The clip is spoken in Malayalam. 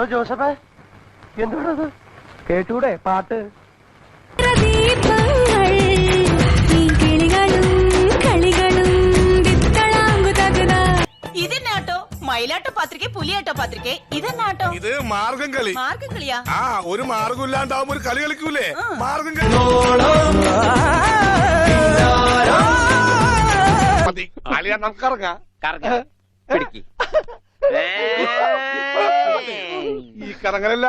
എടോ ജോസഫേ, എന്തുകൊണ്ടത് കേട്ടൂടെ പാട്ട്? ഇതെന്നാട്ടോ മയിലാട്ടോ പാത്രിക പുലിയാട്ടോ പാത്രിക ഇതെന്നാട്ടോ? ഇത് മാർഗം കളി. മാർഗം കളിയാ? ആ, ഒരു മാർഗം ഇല്ലാണ്ടാവുമ്പോ ഒരു കളി കളിക്കൂലേ, മാർഗം കളി. നമുക്കിറങ്ങാം. ഈ കറങ്ങലല്ല